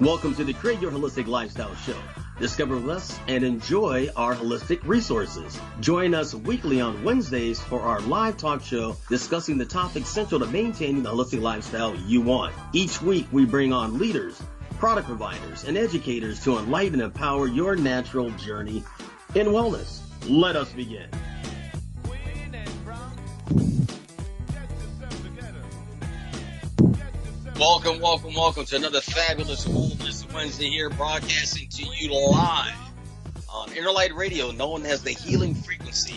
Welcome to the Create Your Holistic Lifestyle Show. Discover with us and enjoy our holistic resources. Join us weekly on Wednesdays for our live talk show discussing the topics central to maintaining the holistic lifestyle you want. Each week we bring on leaders, product providers, and educators to enlighten and empower your natural journey in wellness. Let us begin. Welcome to another fabulous Wellness Wednesday here, broadcasting to you live on Interlight Radio, known as the Healing Frequency.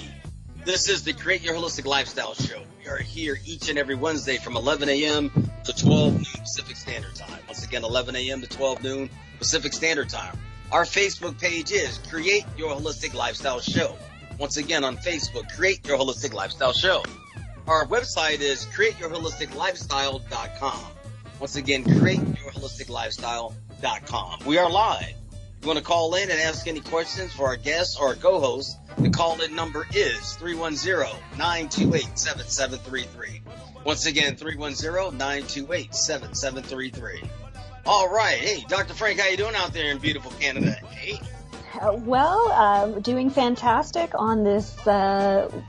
This is the Create Your Holistic Lifestyle Show. We are here each and every Wednesday from 11 a.m. to 12 noon Pacific Standard Time. Once again, 11 a.m. to 12 noon Pacific Standard Time. Our Facebook page is Create Your Holistic Lifestyle Show. Once again, on Facebook, Create Your Holistic Lifestyle Show. Our website is createyourholisticlifestyle.com. Once again, createyourholisticlifestyle.com. We are live. You want to call in and ask any questions for our guests or our co-hosts? The call-in number is 310-928-7733. Once again, 310-928-7733. All right. Hey, Dr. Frank, how you doing out there in beautiful Canada? Hey. Doing fantastic on this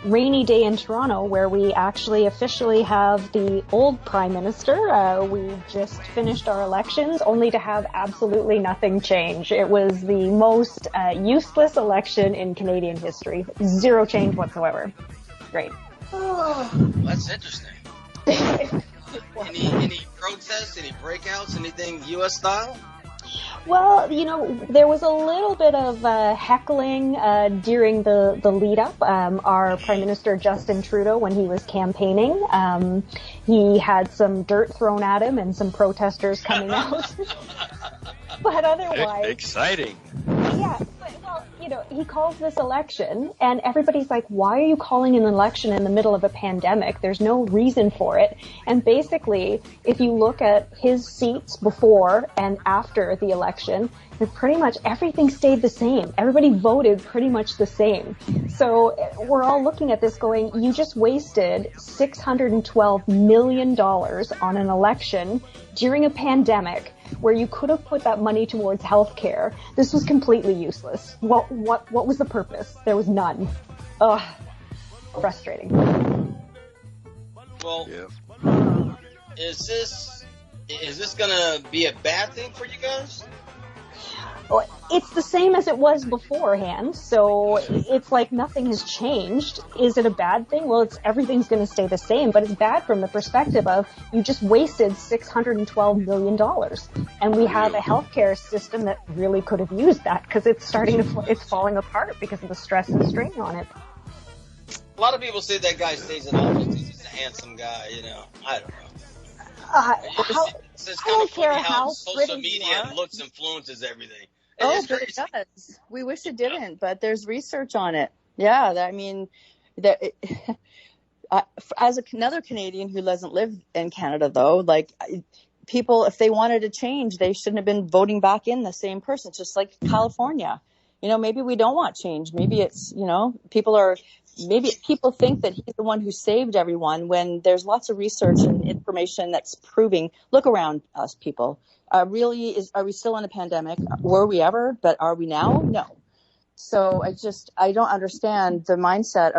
rainy day in Toronto, where we actually officially have the old Prime Minister. We just finished our elections, only to have absolutely nothing change. It was the most useless election in Canadian history. Zero change whatsoever. Great. Oh, that's interesting. Any protests, any breakouts, anything U.S. style? Well, there was a little bit of heckling during the lead up. Our Prime Minister Justin Trudeau, when he was campaigning, he had some dirt thrown at him and some protesters coming out. But otherwise, exciting. Yeah, but, he calls this election, and everybody's like, why are you calling an election in the middle of a pandemic? There's no reason for it. And basically, if you look at his seats before and after the election, pretty much everything stayed the same. Everybody voted pretty much the same. So we're all looking at this going, you just wasted $612 million on an election during a pandemic where you could have put that money towards healthcare. This was completely useless. What was the purpose? There was none. Ugh, frustrating. Well, is this gonna be a bad thing for you guys? Well, it's the same as it was beforehand, so it's like nothing has changed. Is it a bad thing? Well, everything's going to stay the same, but it's bad from the perspective of you just wasted $612 million. And we have a healthcare system that really could have used that, because it's falling apart because of the stress and strain on it. A lot of people say that guy stays in office because he's a handsome guy, I don't know. It's kind of funny how social media and looks influences everything. But it does. We wish it didn't, but there's research on it. Yeah, as another Canadian who doesn't live in Canada, though, like people, if they wanted to change, they shouldn't have been voting back in the same person. It's just like California. Maybe we don't want change. Maybe it's, maybe people think that he's the one who saved everyone when there's lots of research and information that's proving, look around us people. Are we still in a pandemic? Were we ever? But are we now? No. So I don't understand the mindset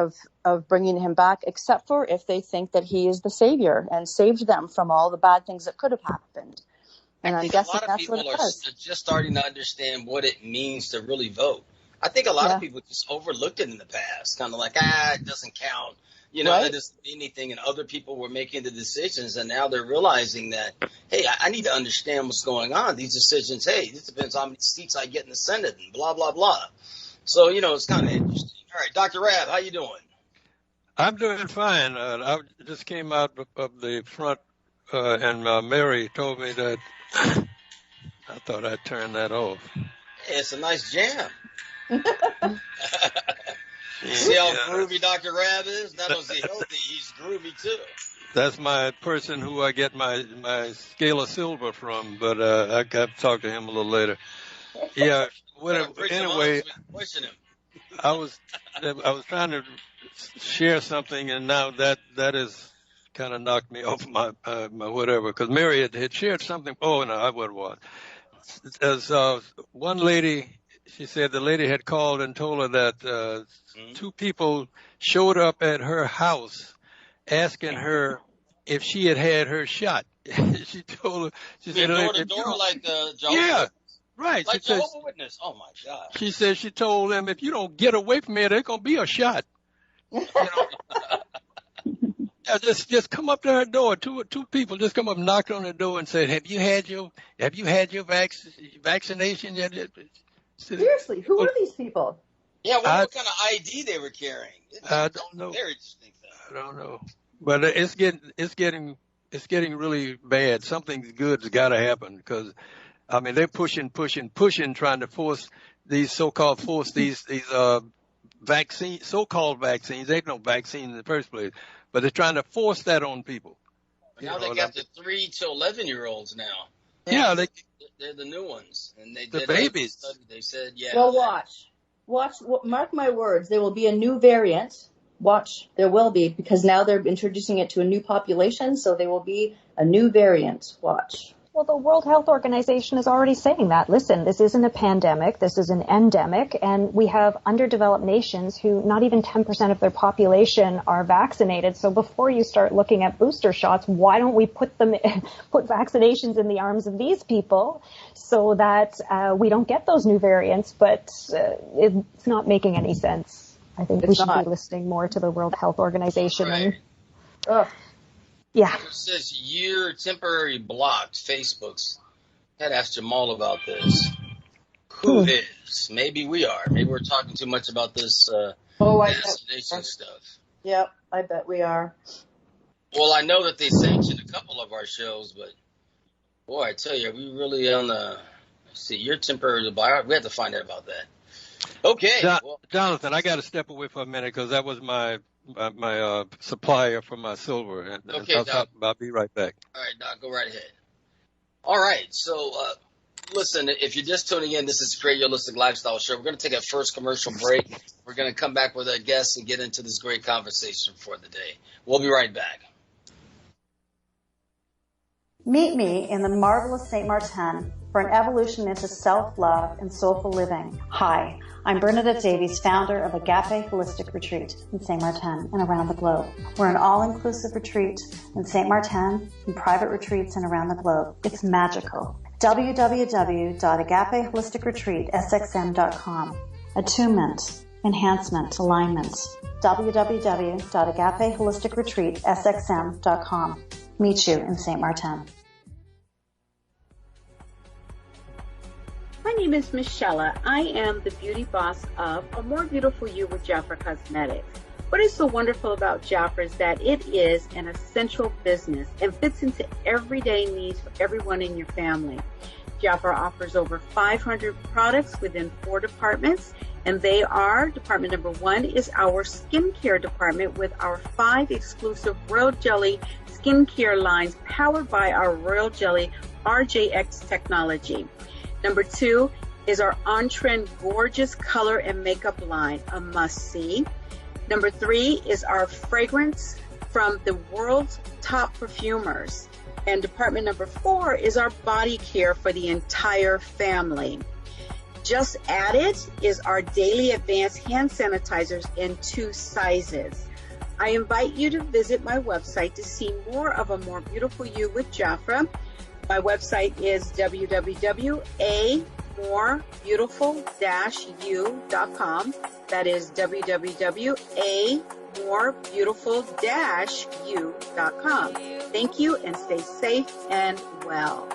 of bringing him back, except for if they think that he is the savior and saved them from all the bad things that could have happened. And I'm guessing that's what it was. A lot of people are just starting to understand what it means to really vote. I think a lot of people just overlooked it in the past, kind of like, it doesn't count. That doesn't mean anything. And other people were making the decisions, and now they're realizing that, hey, I need to understand what's going on. These decisions, hey, this depends on how many seats I get in the Senate and blah, blah, blah. So, it's kind of interesting. All right, Dr. Rab, how you doing? I'm doing fine. I just came out of the front, and Mary told me that I thought I'd turn that off. Hey, it's a nice jam. See how groovy Dr. Rab is? Not only is he healthy, he's groovy too. That's my person who I get my scale of silver from, but I got to talk to him a little later. Yeah. Anyway, I was trying to share something, and now that is kind of knocked me off my whatever, because Mary had shared something. Oh no, I would want. one lady, she said the lady had called and told her that two people showed up at her house asking her if she had had her shot. She told her, she said, door to door like Jehovah's yeah, right. Like Jehovah's Witness. Oh my God. She said she told them, if you don't get away from here, there's gonna be a shot. You know? Yeah, just come up to her door. Two people just come up, and knocked on her door, and said, "Have you had your vaccination yet?" Seriously, who are these people? Yeah, what kind of ID they were carrying? I don't know. Very interesting thing. I don't know, but it's getting really bad. Something good's got to happen, because I mean they're pushing, trying to force these so-called vaccines, so-called vaccines. They ain't no vaccine in the first place, but they're trying to force that on people. Now they got the 3 to 11-year-olds now. Yeah, they're the new ones, and the babies. They said, yeah. Well, watch. Mark my words. There will be a new variant. Watch, there will be, because now they're introducing it to a new population, so there will be a new variant. Watch. Well, the World Health Organization is already saying that. Listen, this isn't a pandemic, this is an endemic, and we have underdeveloped nations who not even 10% of their population are vaccinated. So before you start looking at booster shots, why don't we put vaccinations in the arms of these people so that we don't get those new variants? But it's not making any sense. I think we should be listening more to the World Health Organization. Right. Yeah. It says you're temporarily blocked. Facebook's. I'd ask Jamal about this. Who is? Maybe we are. Maybe we're talking too much about this vaccination stuff. Yep, I bet we are. Well, I know that they sanctioned a couple of our shows, but boy, I tell you, we really on the. See, you're temporarily blocked. We have to find out about that. Okay. Jonathan, I got to step away for a minute because that was my supplier for my silver. And okay, I'll be right back. All right, Doc, go right ahead. All right, so listen, if you're just tuning in, this is Create Your Holistic Lifestyle Show. We're going to take a first commercial break. We're going to come back with our guests and get into this great conversation for the day. We'll be right back. Meet me in the marvelous St. Martin for an evolution into self-love and soulful living. Hi, I'm Bernadette Davies, founder of Agape Holistic Retreat in St. Martin and around the globe. We're an all-inclusive retreat in St. Martin and private retreats and around the globe. It's magical. www.agapeholisticretreatsxm.com. Attunement, enhancement, alignment. www.agapeholisticretreatsxm.com. Meet you in St. Martin. My name is Michelle. I am the beauty boss of A More Beautiful You with Jafra Cosmetics. What is so wonderful about Jafra is that it is an essential business and fits into everyday needs for everyone in your family. Jafra offers over 500 products within 4 departments, and they are, department number 1 is our skincare department with our 5 exclusive Royal Jelly skincare lines powered by our Royal Jelly RJX technology. Number 2 is our on-trend gorgeous color and makeup line, a must-see. Number 3 is our fragrance from the world's top perfumers. And department number 4 is our body care for the entire family. Just added is our daily advanced hand sanitizers in 2 sizes. I invite you to visit my website to see more of A More Beautiful You with Jafra. My website is www.amorebeautiful-u.com. That is www.amorebeautiful-u.com. Thank you, and stay safe and well.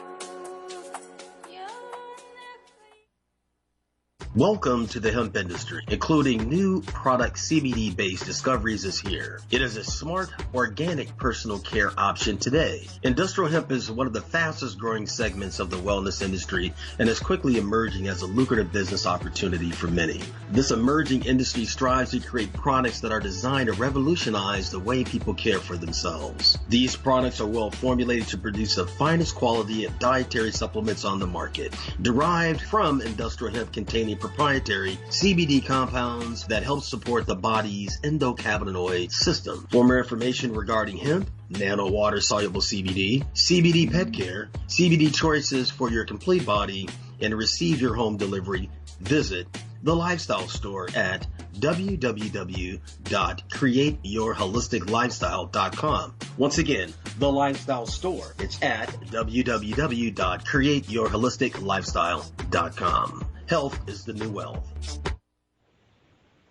Welcome to the hemp industry, including new product CBD-based discoveries is here. It is a smart, organic personal care option today. Industrial hemp is one of the fastest growing segments of the wellness industry and is quickly emerging as a lucrative business opportunity for many. This emerging industry strives to create products that are designed to revolutionize the way people care for themselves. These products are well formulated to produce the finest quality of dietary supplements on the market, derived from industrial hemp containing proprietary CBD compounds that help support the body's endocannabinoid system. For more information regarding hemp, nano water soluble CBD, CBD pet care, CBD choices for your complete body, and receive your home delivery, visit The Lifestyle Store at www.createyourholisticlifestyle.com. Once again, The Lifestyle Store. It's at www.createyourholisticlifestyle.com. Health is the new wealth.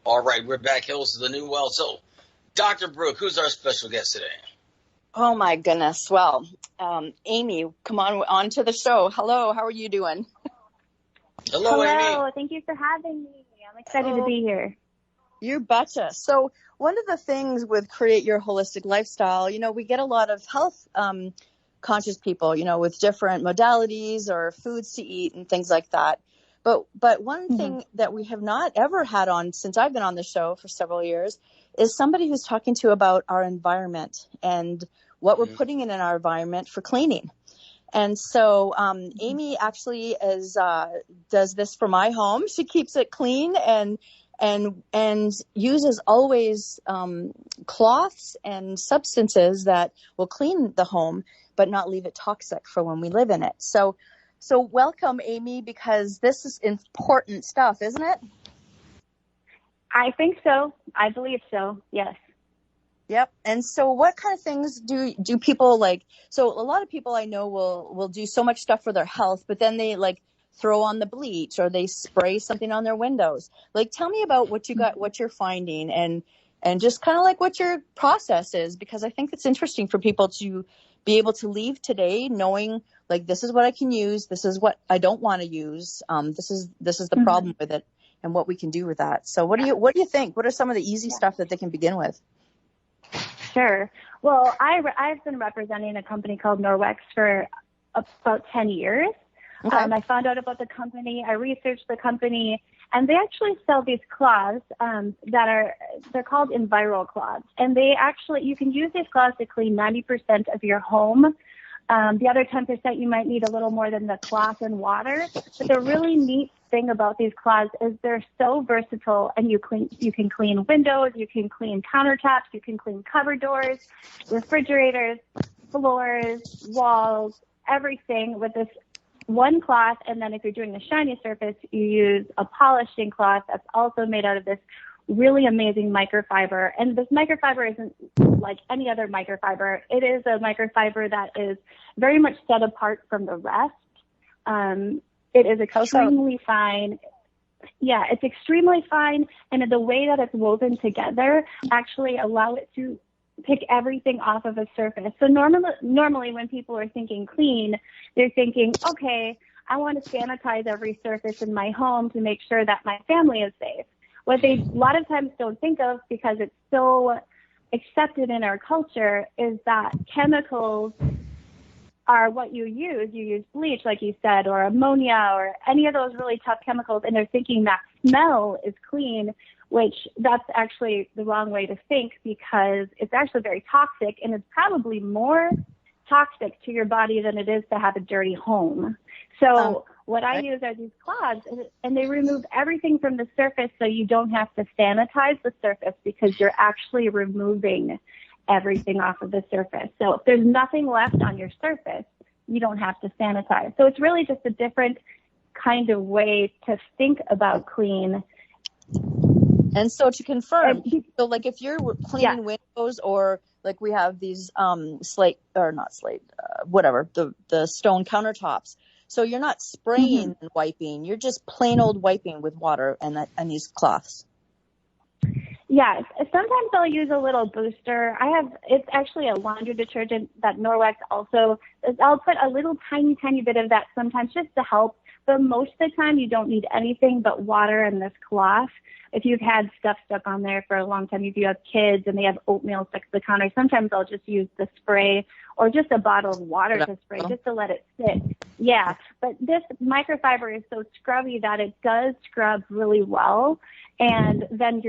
All right, we're back. Health is the new wealth. So, Dr. Brooke, who's our special guest today? Oh my goodness. Well, Amy, come on to the show. Hello, how are you doing? Hello, Amy. Thank you for having me. I'm excited to be here. You betcha. So one of the things with Create Your Holistic Lifestyle, we get a lot of health conscious people, with different modalities or foods to eat and things like that. But one thing that we have not ever had on since I've been on the show for several years is somebody who's talking to about our environment and what we're putting in our environment for cleaning. And so Amy actually does this for my home. She keeps it clean and uses always cloths and substances that will clean the home, but not leave it toxic for when we live in it. So welcome, Amy, because this is important stuff, isn't it? I think so. I believe so. Yes. Yep. And so what kind of things do people like? So a lot of people I know will do so much stuff for their health, but then they like throw on the bleach or they spray something on their windows. Like, tell me about what you're finding and just kind of like what your process is, because I think it's interesting for people to be able to leave today knowing like, this is what I can use. This is what I don't want to use. This is the problem with it and what we can do with that. So what do you think? What are some of the easy stuff that they can begin with? Sure. Well, I've been representing a company called Norwex for about 10 years. Okay. I found out about the company. I researched the company, and they actually sell these cloths they're called Enviro cloths. And you can use these cloths to clean 90% of your home. The other 10% you might need a little more than the cloth and water. But the really neat thing about these cloths is they're so versatile, and you can clean windows, you can clean countertops, you can clean cupboard doors, refrigerators, floors, walls, everything with this one cloth. And then if you're doing a shiny surface, you use a polishing cloth that's also made out of this really amazing microfiber. And this microfiber isn't like any other microfiber. It is a microfiber that is very much set apart from the rest. It is extremely fine. Yeah, it's extremely fine. And the way that it's woven together actually allow it to pick everything off of a surface. So normally when people are thinking clean, they're thinking, okay, I want to sanitize every surface in my home to make sure that my family is safe. What they a lot of times don't think of, because it's so accepted in our culture, is that chemicals are what you use. You use bleach, like you said, or ammonia, or any of those really tough chemicals, and they're thinking that smell is clean, which that's actually the wrong way to think, because it's actually very toxic, and it's probably more toxic to your body than it is to have a dirty home. So what I use are these cloths, and they remove everything from the surface, so you don't have to sanitize the surface, because you're actually removing everything off of the surface. So if there's nothing left on your surface, you don't have to sanitize. So it's really just a different kind of way to think about clean. And so to confirm, so like if you're cleaning windows, or like we have these the stone countertops. So you're not spraying and wiping, you're just plain old wiping with water and these cloths. Yes. Sometimes I'll use a little booster. It's actually a laundry detergent that Norwex also, I'll put a little tiny bit of that sometimes just to help. But most of the time you don't need anything but water and this cloth. If you've had stuff stuck on there for a long time, if you have kids and they have oatmeal stuck to the counter, sometimes I'll just use the spray or just a bottle of water to spray just to let it sit. Yeah, but this microfiber is so scrubby that it does scrub really well. And then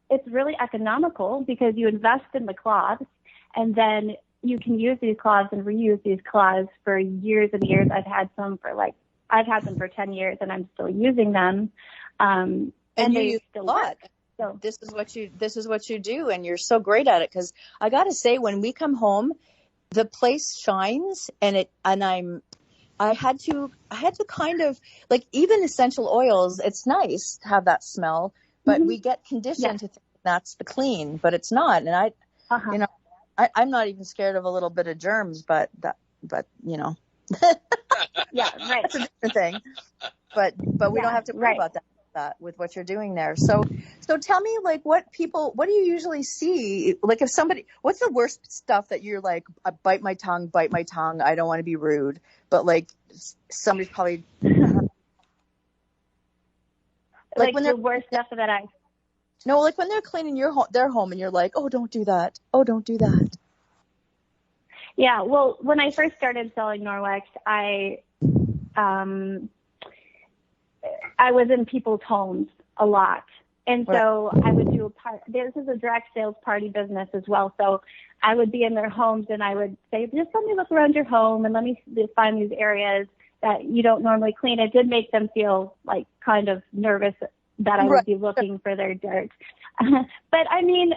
it's really economical, because you invest in the cloths, and then you can use these cloths and reuse these cloths for years and years. I've had them for 10 years, and I'm still using them. And you use a lot. this is what you do, and you're so great at it. Because I got to say, when we come home, the place shines, and I had to kind of, like, even essential oils, it's nice to have that smell, but we get conditioned to think that's the clean, but it's not. And I'm not even scared of a little bit of germs, but you know, Yeah, right. that's a different thing. But we don't have to worry about that with what you're doing there. So tell me, like, what do you usually see? Like, if somebody, what's the worst stuff that you're like, I bite my tongue, I don't want to be rude, but like somebody's probably like when the worst stuff that like when they're cleaning their home and you're like, oh, don't do that. Yeah, well, when I first started selling Norwex, I was in people's homes a lot. And so I would do this is a direct sales party business as well. So I would be in their homes and I would say, just let me look around your home and let me find these areas that you don't normally clean. It did make them feel like kind of nervous that I would be looking for their dirt. But I mean,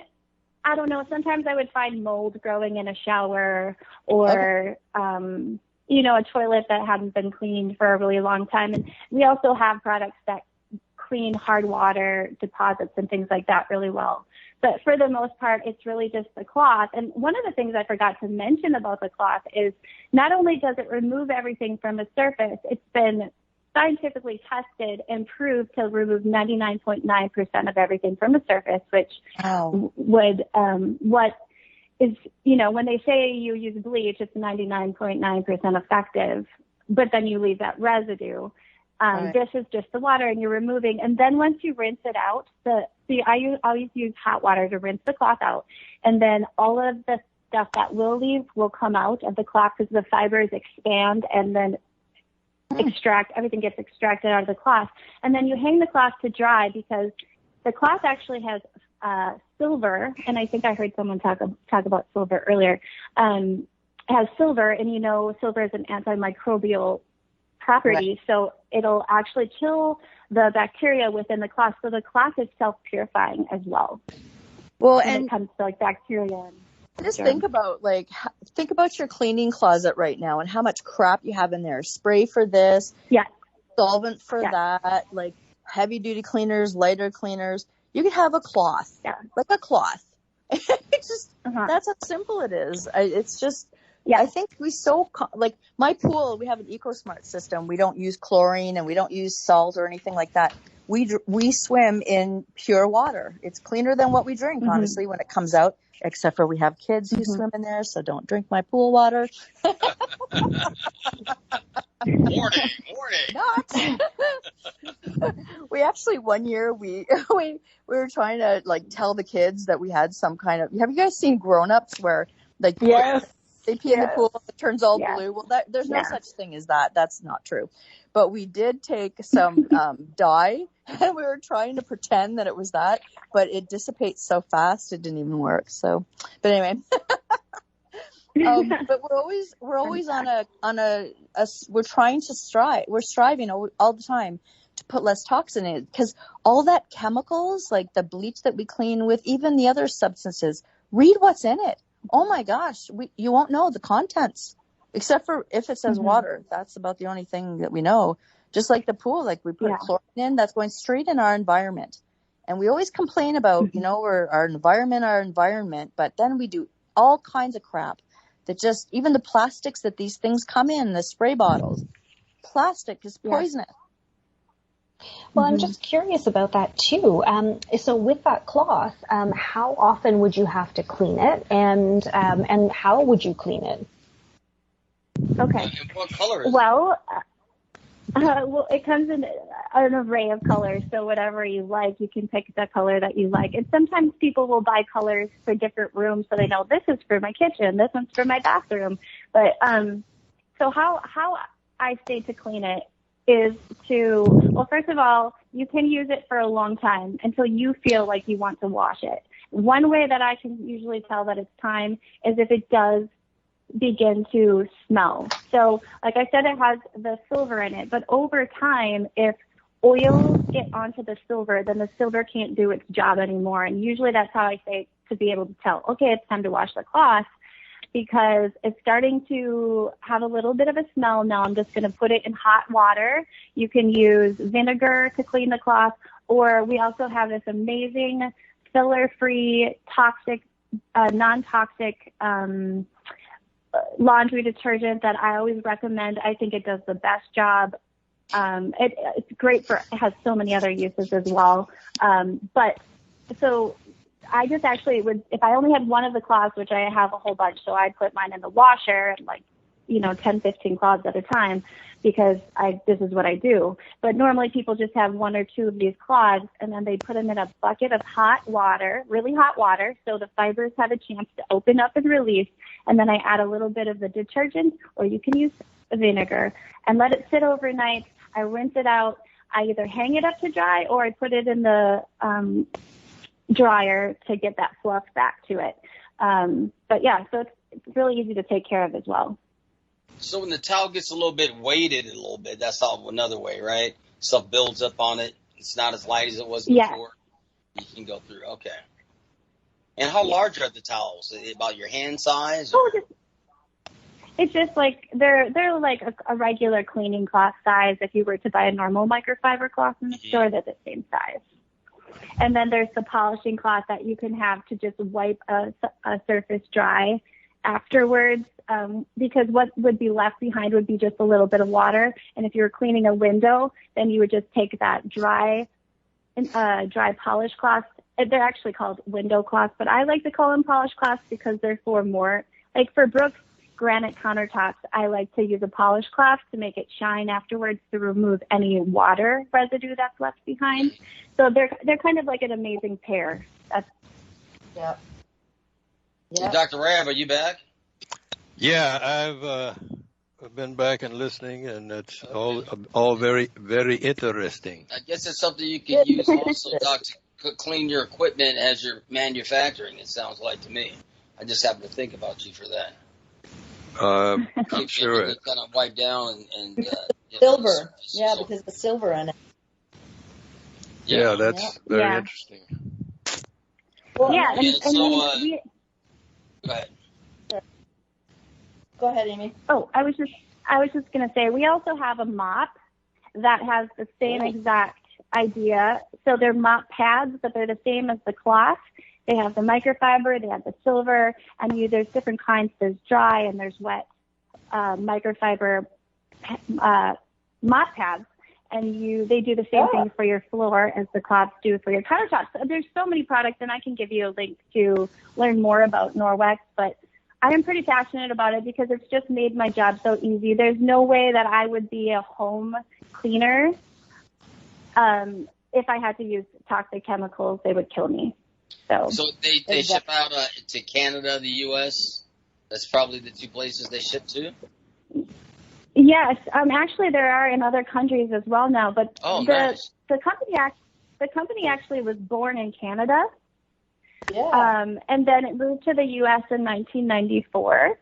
I don't know. Sometimes I would find mold growing in a shower or, a toilet that hadn't been cleaned for a really long time. And we also have products that clean hard water deposits and things like that really well. But for the most part, it's really just the cloth. And one of the things I forgot to mention about the cloth is not only does it remove everything from the surface, it's been scientifically tested and proved to remove 99.9% of everything from the surface, which would, what is, when they say you use bleach, it's 99.9% effective, but then you leave that residue. This is just the water and you're removing. And then once you rinse it out, I always use hot water to rinse the cloth out. And then all of the stuff that will leave will come out of the cloth because the fibers expand and then everything gets extracted out of the cloth. And then you hang the cloth to dry because the cloth actually has silver, and I think I heard someone talk about silver earlier. It has silver, and silver is an antimicrobial property, so it'll actually kill the bacteria within the cloth. So the cloth is self-purifying as well. Well, when it comes to like bacteria and just think about your cleaning closet right now and how much crap you have in there. Spray for this, solvent for that, like heavy duty cleaners, lighter cleaners. You could have a cloth, like a cloth. It's just that's how simple it is. It's just. I think like my pool, we have an EcoSmart system. We don't use chlorine and we don't use salt or anything like that. We swim in pure water. It's cleaner than what we drink, honestly, when it comes out, except for we have kids who swim in there. So don't drink my pool water. Warning. Not. We actually, one year we were trying to like tell the kids that we had some kind of, have you guys seen Grown Ups where like, they pee in the pool and it turns all blue. Well, there's no such thing as that. That's not true. But we did take some dye and we were trying to pretend that it was that, but it dissipates so fast it didn't even work. So, but anyway, but we're always we're trying to we're striving all the time to put less toxin in it because all that chemicals, like the bleach that we clean with, even the other substances, read what's in it. Oh my gosh, you won't know the contents, except for if it says water. That's about the only thing that we know. Just like the pool, like we put chlorine in, that's going straight in our environment. And we always complain about, our environment, but then we do all kinds of crap that just, even the plastics that these things come in, the spray bottles, plastic is poisonous. Well, I'm just curious about that too. So with that cloth, how often would you have to clean it, and how would you clean it? Okay. And what color is it? Well, it comes in an array of colors, so whatever you like, you can pick the color that you like. And sometimes people will buy colors for different rooms, so they know this is for my kitchen, this one's for my bathroom. But so how I say to clean it is first of all, you can use it for a long time until you feel like you want to wash it. One way that I can usually tell that it's time is if it does begin to smell. So like I said, it has the silver in it, but over time, if oils get onto the silver, then the silver can't do its job anymore. And usually that's how I say to be able to tell, okay, it's time to wash the cloth, because it's starting to have a little bit of a smell. Now I'm just going to put it in hot water. You can use vinegar to clean the cloth, or we also have this amazing filler-free, toxic, non-toxic laundry detergent that I always recommend. I think it does the best job. It's great it has so many other uses as well. But so I just actually would, if I only had one of the cloths, which I have a whole bunch, so I'd put mine in the washer, like, 10, 15 cloths at a time, because this is what I do. But normally people just have one or two of these cloths, and then they put them in a bucket of hot water, really hot water, so the fibers have a chance to open up and release. And then I add a little bit of the detergent, or you can use vinegar, and let it sit overnight. I rinse it out. I either hang it up to dry, or I put it in the dryer to get that fluff back to it. But yeah, so it's really easy to take care of as well. So when the towel gets a little bit weighted a little bit, that's all another way, right? Stuff builds up on it. It's not as light as it was before. You can go through. Okay. And how large are the towels? Is it about your hand size? Oh, it's just like they're like a regular cleaning cloth size. If you were to buy a normal microfiber cloth in the store, they're the same size. And then there's the polishing cloth that you can have to just wipe a surface dry afterwards, because what would be left behind would be just a little bit of water. And if you were cleaning a window, then you would just take that dry polish cloth. They're actually called window cloths, but I like to call them polish cloths because they're for more, like for Brooks granite countertops, I like to use a polish cloth to make it shine afterwards to remove any water residue that's left behind. So they're kind of like an amazing pair. Yeah. Hey, Dr. Rav, are you back? Yeah, I've been back and listening, and it's all very, very interesting. I guess it's something you could use also, Doc, to clean your equipment as you're manufacturing, it sounds like to me. I just happen to think about you for that. I'm sure it kind of wipe down and silver. Yeah, because the silver in it. Yeah, that's very interesting. Well, yeah, go ahead. Go ahead, Amy. Oh, I was just going to say, we also have a mop that has the same exact idea. So they're mop pads, but they're the same as the cloth. They have the microfiber, they have the silver, and there's different kinds. There's dry and there's wet microfiber mop pads, and they do the same thing for your floor as the cloths do for your countertops. So there's so many products, and I can give you a link to learn more about Norwex, but I am pretty passionate about it because it's just made my job so easy. There's no way that I would be a home cleaner if I had to use toxic chemicals. They would kill me. So they ship out to Canada, the U.S.? That's probably the two places they ship to? Yes. Actually, there are in other countries as well now. But nice. the company actually was born in Canada. Yeah. And then it moved to the U.S. in 1994.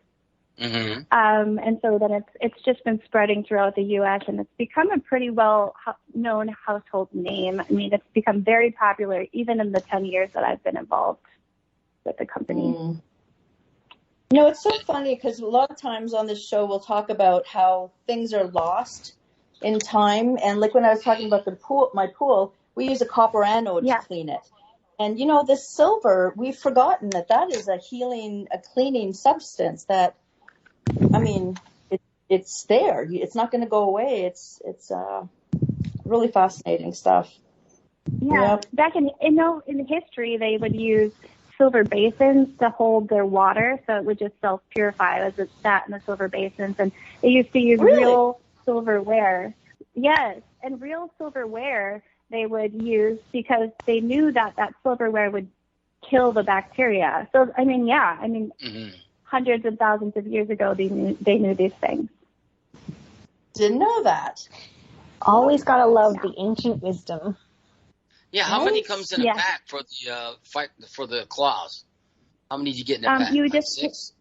Mm-hmm. And so then it's just been spreading throughout the U.S. and it's become a pretty well-known household name. I mean, it's become very popular even in the 10 years that I've been involved with the company. Mm. It's so funny because a lot of times on this show we'll talk about how things are lost in time. And like when I was talking about my pool, we use a copper anode to clean it. And, this silver, we've forgotten that is a cleaning substance that, I mean, it's there. It's not going to go away. It's really fascinating stuff. Yeah. Yep. Back in history, they would use silver basins to hold their water, so it would just self-purify as it sat in the silver basins. And they used to use real silverware. Yes, and real silverware they would use because they knew that silverware would kill the bacteria. So, mm-hmm. Hundreds of thousands of years ago, they knew these things. Didn't know that. Always gotta love the ancient wisdom. Yeah, how many comes in a pack for the for the claws? How many did you get in a pack? You like just 6?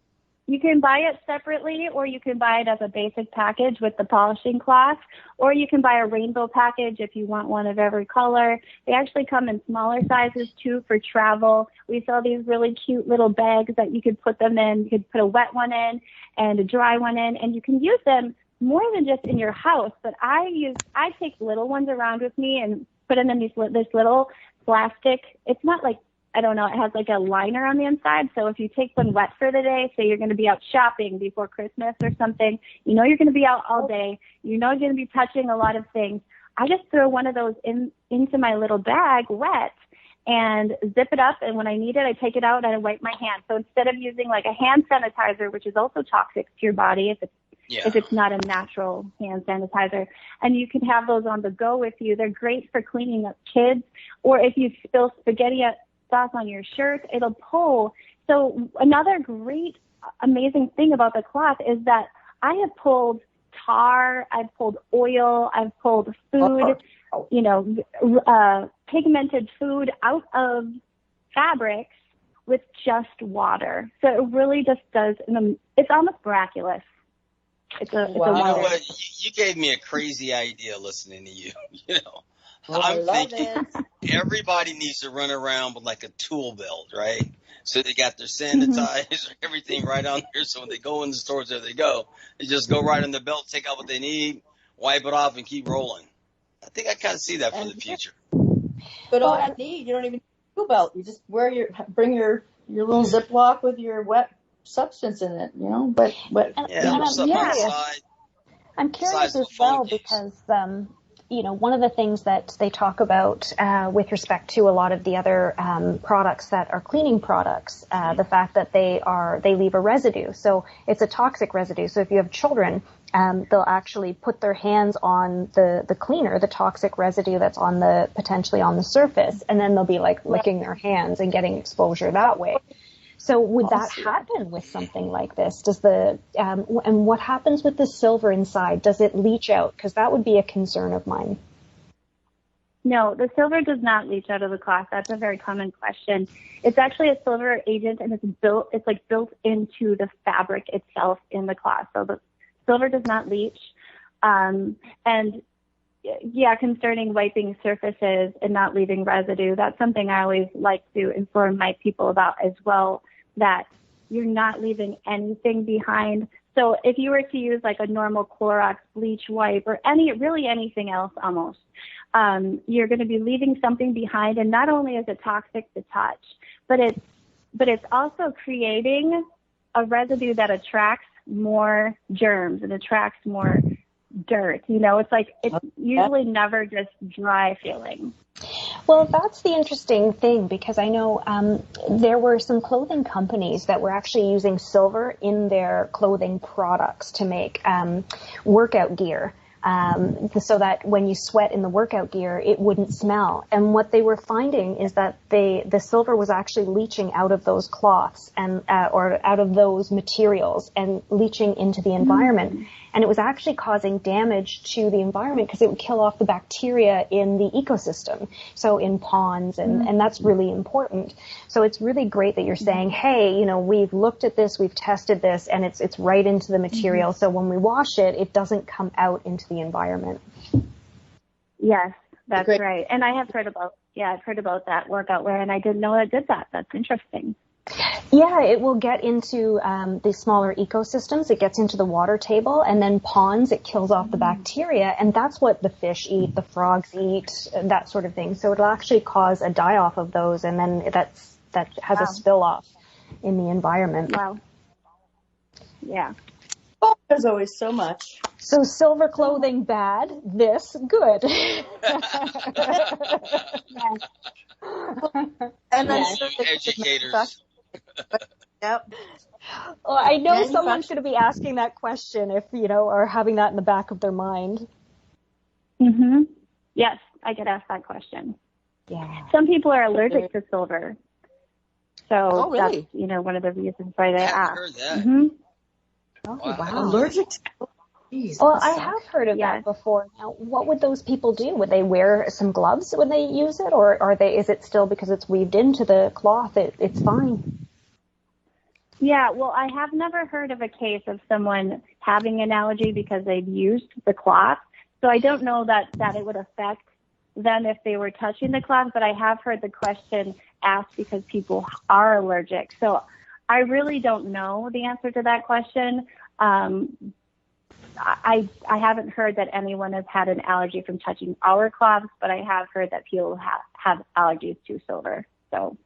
You can buy it separately, or you can buy it as a basic package with the polishing cloth, or you can buy a rainbow package if you want one of every color. They actually come in smaller sizes too for travel. We sell these really cute little bags that you could put them in. You could put a wet one in and a dry one in, and you can use them more than just in your house. But I take little ones around with me and put them in this little plastic. It's not like, I don't know, it has like a liner on the inside. So if you take one wet for the day, say you're going to be out shopping before Christmas or something, you know you're going to be out all day, you know you're going to be touching a lot of things. I just throw one of those into my little bag wet and zip it up. And when I need it, I take it out and I wipe my hands. So instead of using like a hand sanitizer, which is also toxic to your body if it's not a natural hand sanitizer, and you can have those on the go with you. They're great for cleaning up kids, or if you spill spaghetti sauce on your shirt, it'll pull. So another great, amazing thing about the cloth is that I have pulled tar, I've pulled oil, I've pulled food, pigmented food out of fabrics with just water. So it really just does, it's almost miraculous. It's a You know what? You gave me a crazy idea listening to you. I'm thinking everybody needs to run around with like a tool belt, right? So they got their sanitizer, everything right on there. So when they go in the stores, there they go. They just go right in the belt, take out what they need, wipe it off, and keep rolling. I think I kind of see that for the future. But all you need, you don't even need a tool belt. You just bring your little Ziploc with your wet substance in it, I'm curious as well because, one of the things that they talk about with respect to a lot of the other products that are cleaning products, the fact that they leave a residue. So it's a toxic residue. So if you have children, they'll actually put their hands on the cleaner, the toxic residue that's potentially on the surface, and then they'll be like licking their hands and getting exposure that way. So would that happen with something like this? And what happens with the silver inside? Does it leach out? Because that would be a concern of mine. No, the silver does not leach out of the cloth. That's a very common question. It's actually a silver agent, and it's built into the fabric itself in the cloth. So the silver does not leach. Concerning wiping surfaces and not leaving residue, that's something I always like to inform my people about as well, that you're not leaving anything behind. So if you were to use like a normal Clorox bleach wipe or anything else almost, you're going to be leaving something behind. And not only is it toxic to touch, but it's also creating a residue that attracts more germs and attracts more dirt. It's usually never just dry feeling. Well, that's the interesting thing, because I know there were some clothing companies that were actually using silver in their clothing products to make workout gear. So that when you sweat in the workout gear, it wouldn't smell. And what they were finding is that the silver was actually leaching out of those cloths or out of those materials and leaching into the environment. And it was actually causing damage to the environment because it would kill off the bacteria in the ecosystem. So in ponds, and that's really important. So it's really great that you're saying, hey, we've looked at this, we've tested this, and it's right into the material. So when we wash it, it doesn't come out into the environment. Yes, that's right. And I have heard about that workout wear, and I didn't know it did that. That's interesting. Yeah, it will get into the smaller ecosystems. It gets into the water table, and then ponds, it kills off the bacteria, and that's what the fish eat, the frogs eat, that sort of thing. So it'll actually cause a die-off of those, and then that has a spill-off in the environment. Wow. Yeah. Oh, there's always so much. So silver clothing bad, this good. And then educators. Yep. Well, I know someone's going to be asking that question or having that in the back of their mind. Mm-hmm. Yes, I get asked that question. Yeah. Some people are allergic to silver. So really? That's, one of the reasons why they I haven't ask. heard that. Mm-hmm. Oh, wow. Allergic to Jeez, well, I have heard of that before. Now, what would those people do? Would they wear some gloves when they use it, or is it still because it's weaved into the cloth, it's fine? Yeah, well, I have never heard of a case of someone having an allergy because they've used the cloth. So I don't know that it would affect them if they were touching the cloth, but I have heard the question asked because people are allergic. So I really don't know the answer to that question. I haven't heard that anyone has had an allergy from touching our cloths, but I have heard that people have allergies to silver. So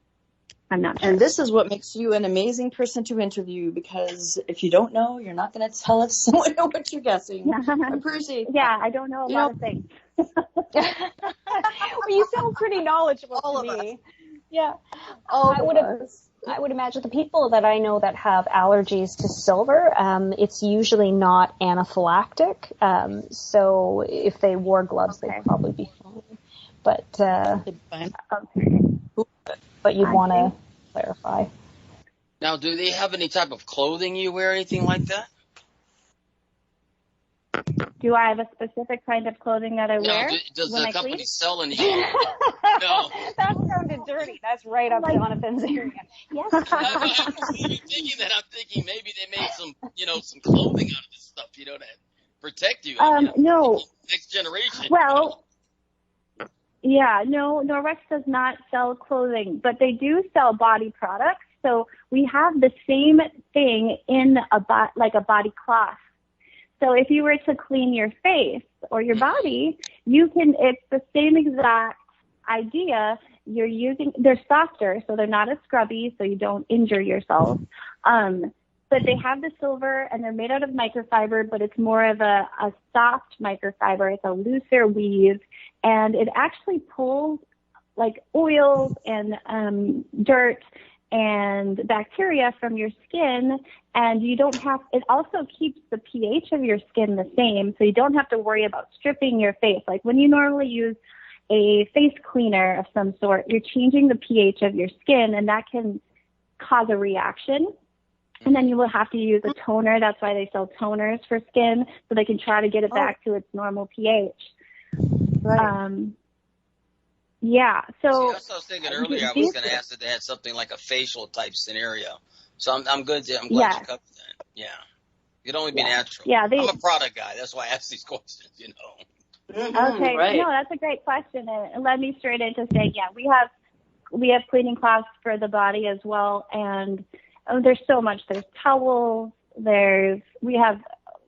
I'm not sure. And this is what makes you an amazing person to interview, because if you don't know, you're not going to tell us someone what you're guessing. I appreciate that. Yeah, I don't know a lot of things. Well, you sound pretty knowledgeable All to of me. us. Yeah. All of us. I would imagine the people that I know that have allergies to silver, it's usually not anaphylactic. So if they wore gloves, they'd probably be fine. But you'd want to clarify. Now, do they have any type of clothing you wear, anything like that? Do I have a specific kind of clothing that I wear? Does the company sell any? No. That sounded dirty. That's right up Jonathan's area. Yes. I'm thinking maybe they made some clothing out of this stuff, to protect you. No. Next generation. Well, yeah, no, Norwex does not sell clothing, but they do sell body products. So we have the same thing in a body cloth. So if you were to clean your face or your body, it's the same exact idea. They're softer, so they're not as scrubby, so you don't injure yourself. But they have the silver, and they're made out of microfiber, but it's more of a soft microfiber. It's a looser weave, and it actually pulls like oils and dirt and bacteria from your skin, and it also keeps the pH of your skin the same, so you don't have to worry about stripping your face. Like when you normally use a face cleaner of some sort, you're changing the pH of your skin, and that can cause a reaction. And then you will have to use a toner. That's why they sell toners for skin, so they can try to get it back to its normal pH. Right. Yeah. So that's what I was thinking earlier. I was going to ask if they had something like a facial type scenario. So I'm good. I'm glad you covered that. Yeah. It could only be natural. Yeah. I'm a product guy. That's why I ask these questions, Okay. Right. No, that's a great question. And it led me straight into saying, we have cleaning cloths for the body as well. And there's so much. There's towels. We have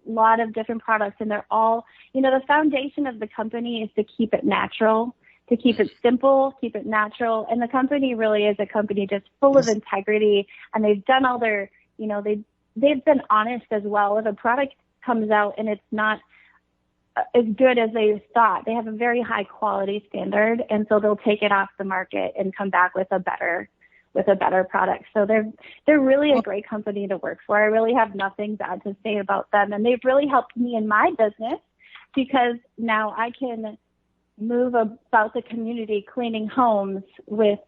a lot of different products, and they're all, the foundation of the company is to keep it natural, to keep it simple, keep it natural. And the company really is a company just full of integrity, and they've done all their, they've been honest as well. If a product comes out and it's not as good as they thought, they have a very high quality standard, and so they'll take it off the market and come back with a better product. So they're really a great company to work for. I really have nothing bad to say about them, and they've really helped me in my business, because now I can move about the community cleaning homes with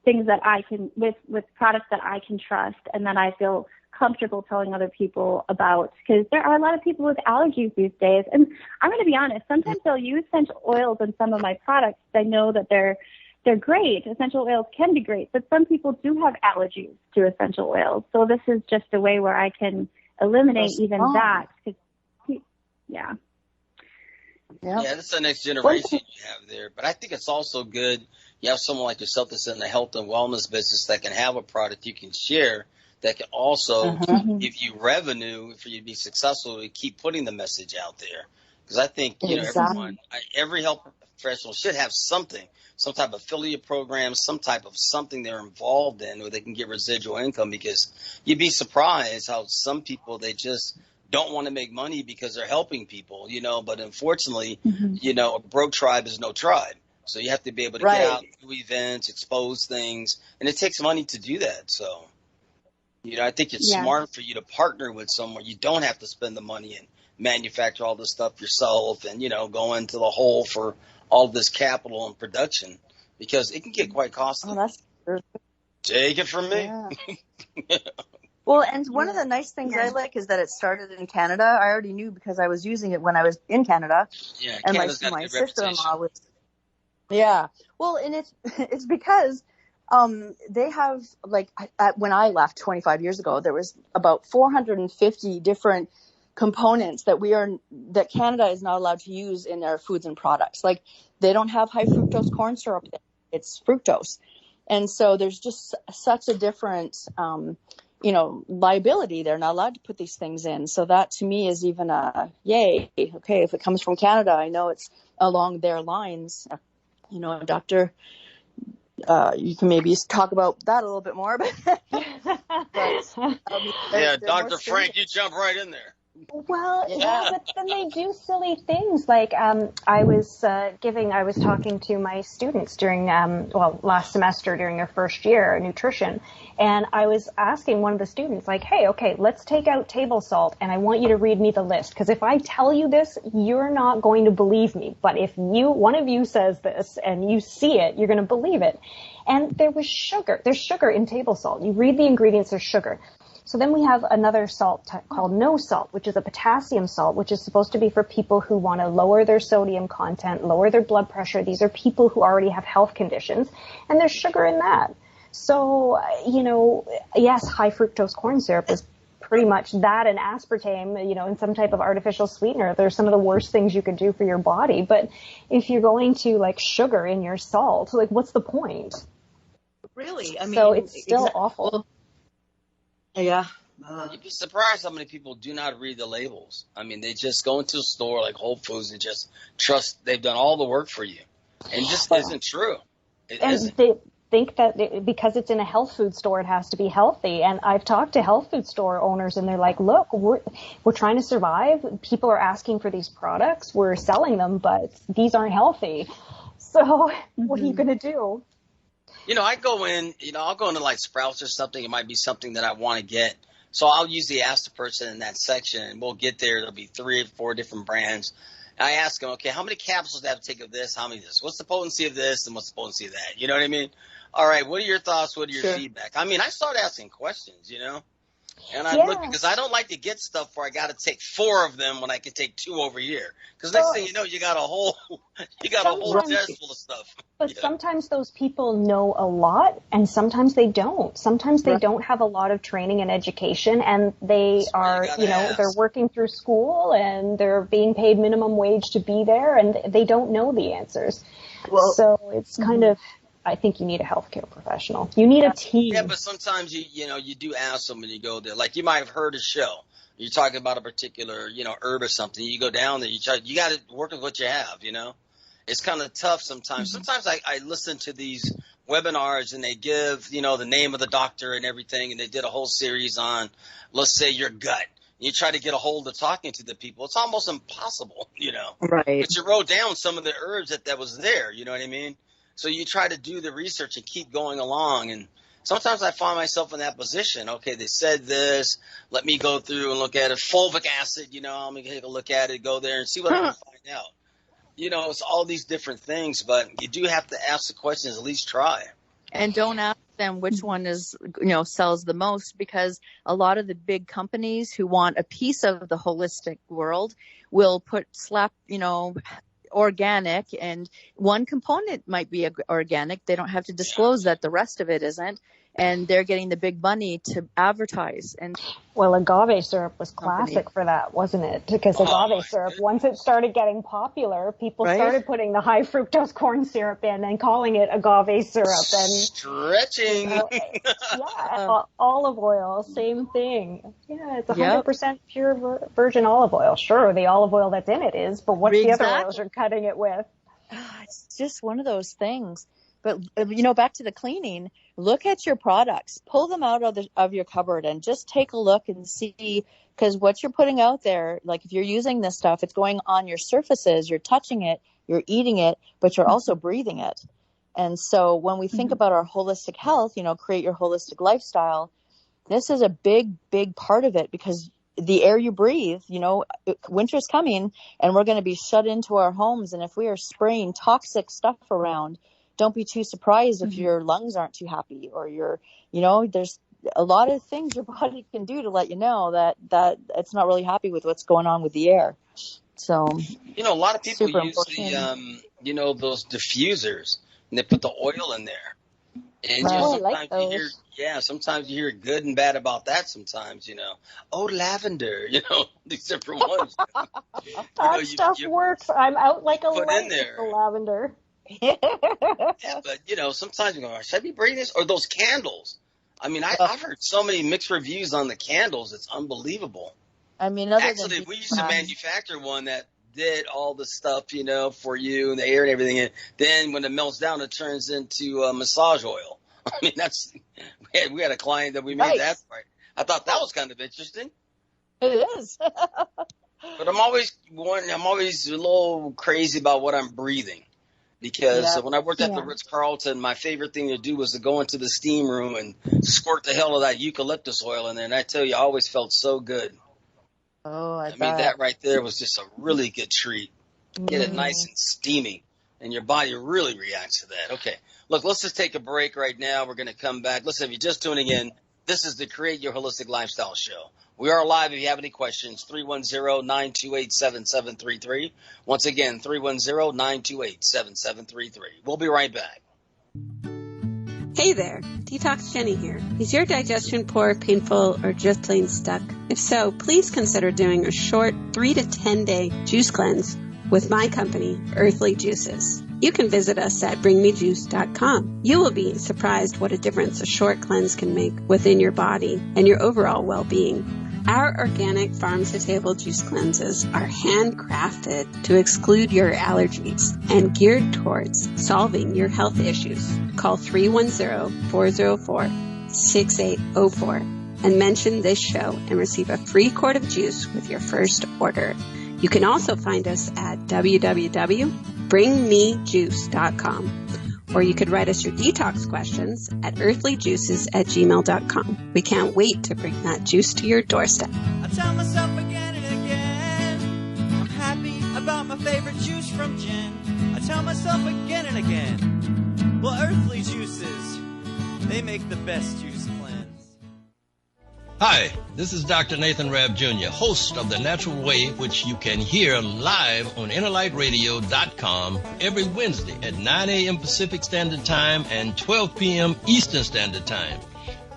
things that I can, with products that I can trust and that I feel comfortable telling other people about, because there are a lot of people with allergies these days. And I'm going to be honest, sometimes I'll use essential oils in some of my products. I know that they're great. Essential oils can be great, but some people do have allergies to essential oils. So this is just a way where I can eliminate even that. Yeah. Yeah, that's the next generation you have there. But I think it's also good you have someone like yourself that's in the health and wellness business that can have a product you can share that can also give you revenue for you to be successful to keep putting the message out there. Because I think, every health professional should have something, some type of affiliate program, some type of something they're involved in where they can get residual income, because you'd be surprised how some people, they just don't want to make money because they're helping people, but unfortunately, a broke tribe is no tribe. So you have to be able to get out, do events, expose things, and it takes money to do that. So, I think it's smart for you to partner with someone. You don't have to spend the money and manufacture all this stuff yourself and, go into the hole for all this capital and production, because it can get quite costly. Oh, that's true. Take it from me. Yeah. Well, and one of the nice things I like is that it started in Canada. I already knew because I was using it when I was in Canada. Yeah, and Canada's got my a good sister-in-law reputation. was. Yeah. Well, and it's because They have, like, when I left 25 years ago, there was about 450 different components that Canada is not allowed to use in their foods and products. Like, they don't have high fructose corn syrup. It's fructose. And so there's just such a different, liability. They're not allowed to put these things in. So that to me is even a yay. Okay, if it comes from Canada, I know it's along their lines. Doctor, you can maybe talk about that a little bit more. But yeah, Dr. Frank, you jump right in there. Well, yeah, but then they do silly things. Like, I was talking to my students during, last semester during their first year of nutrition, and I was asking one of the students, like, hey, okay, let's take out table salt, and I want you to read me the list, because if I tell you this, you're not going to believe me. But if one of you says this and you see it, you're going to believe it. And there was sugar. There's sugar in table salt. You read the ingredients, there's sugar. So then we have another salt called no salt, which is a potassium salt, which is supposed to be for people who want to lower their sodium content, lower their blood pressure. These are people who already have health conditions, and there's sugar in that. So, yes, high fructose corn syrup is pretty much that, and aspartame, in some type of artificial sweetener. They're some of the worst things you could do for your body. But if you're going to, like, sugar in your salt, like, what's the point? Really? I mean, so it's still awful. Yeah. You'd be surprised how many people do not read the labels. I mean, they just go into a store like Whole Foods and just trust they've done all the work for you. And it just isn't true. It isn't. They think that because it's in a health food store, it has to be healthy. And I've talked to health food store owners, and they're like, look, we're trying to survive. People are asking for these products. We're selling them, but these aren't healthy. So what are you going to do? I go in, I'll go into like Sprouts or something. It might be something that I want to get. So I'll usually ask the person in that section, and we'll get there. There'll be 3 or 4 different brands. And I ask them, okay, how many capsules do I have to take of this? How many of this? What's the potency of this? And what's the potency of that? You know what I mean? All right, what are your thoughts? What are your feedback? I mean, I start asking questions, And I look, because I don't like to get stuff where I got to take 4 of them when I can take 2 over here. Because next thing you know, you got a whole chest full of stuff. But sometimes those people know a lot, and sometimes they don't. Sometimes they don't have a lot of training and education, and they are, they're working through school, and they're being paid minimum wage to be there, and they don't know the answers. Well, so it's kind of, I think you need a healthcare professional. You need a team. Yeah, but sometimes you do ask them when you go there. Like, you might have heard a show. You're talking about a particular, herb or something. You go down there, you got to work with what you have, It's kind of tough sometimes. Sometimes I listen to these webinars, and they give, the name of the doctor and everything, and they did a whole series on, let's say, your gut. You try to get a hold of talking to the people. It's almost impossible, Right. But you wrote down some of the herbs that was there, you know what I mean? So you try to do the research and keep going along. And sometimes I find myself in that position. Okay, they said this. Let me go through and look at it. Fulvic acid, let me take a look at it, go there and see what I can find out. It's all these different things, but you do have to ask the questions, at least try. And don't ask them which one is, sells the most, because a lot of the big companies who want a piece of the holistic world will slap, organic, and one component might be organic. They don't have to disclose that the rest of it isn't, and they're getting the big money to advertise. And well, agave syrup was classic for that, wasn't it? Because agave syrup, once it started getting popular, people started putting the high fructose corn syrup in and calling it agave syrup. And stretching. Olive oil, same thing. Yeah, it's 100% pure virgin olive oil. Sure, the olive oil that's in it is, but what's the other oils you're cutting it with? It's just one of those things. But, back to the cleaning, look at your products, pull them out of your cupboard and just take a look and see, because what you're putting out there, like if you're using this stuff, it's going on your surfaces, you're touching it, you're eating it, but you're also breathing it. And so when we think about our holistic health, create your holistic lifestyle, this is a big, big part of it, because the air you breathe, winter's coming and we're going to be shut into our homes. And if we are spraying toxic stuff around, don't be too surprised if your lungs aren't too happy, or there's a lot of things your body can do to let you know that it's not really happy with what's going on with the air. So, a lot of people use the, those diffusers, and they put the oil in there. And Oh, I like sometimes you hear, those. sometimes you hear good and bad about that. Sometimes, oh, lavender, these different ones. That stuff You works. I'm out like a put in light with there. the lavender. Yeah, but sometimes you go, should I be breathing this? Or those candles. I mean, I've heard so many mixed reviews on the candles. It's unbelievable. I mean, Actually, we used to manufacture one that did all the stuff, for you and the air and everything. And then when it melts down, it turns into massage oil. I mean, we had a client that we made that right. I thought that was kind of interesting. It is. But I'm always a little crazy about what I'm breathing. Because when I worked at the Ritz-Carlton, my favorite thing to do was to go into the steam room and squirt the hell of that eucalyptus oil in there. And I tell you, I always felt so good. Oh, I mean, that right there was just a really good treat. Get it nice and steamy, and your body really reacts to that. Okay, look, let's just take a break right now. We're going to come back. Listen, if you're just tuning in, this is the Create Your Holistic Lifestyle Show. We are live. If you have any questions, 310-928-7733. Once again, 310-928-7733. We'll be right back. Hey there, Detox Jenny here. Is your digestion poor, painful, or just plain stuck? If so, please consider doing a short 3 to 10 day juice cleanse with my company, Earthly Juices. You can visit us at bringmejuice.com. You will be surprised what a difference a short cleanse can make within your body and your overall well-being. Our organic farm-to-table juice cleanses are handcrafted to exclude your allergies and geared towards solving your health issues. Call 310-404-6804 and mention this show and receive a free quart of juice with your first order. You can also find us at www.bringmejuice.com. Or you could write us your detox questions at earthlyjuices@gmail.com. We can't wait to bring that juice to your doorstep. I tell myself again and again, I'm happy about my favorite juice from Jen. I tell myself again and again, well, Earthly Juices, they make the best juice cleanse. Hi, this is Dr. Nathan Rabb Jr., host of The Natural Way, which you can hear live on InnerlightRadio.com every Wednesday at 9 a.m. Pacific Standard Time and 12 p.m. Eastern Standard Time.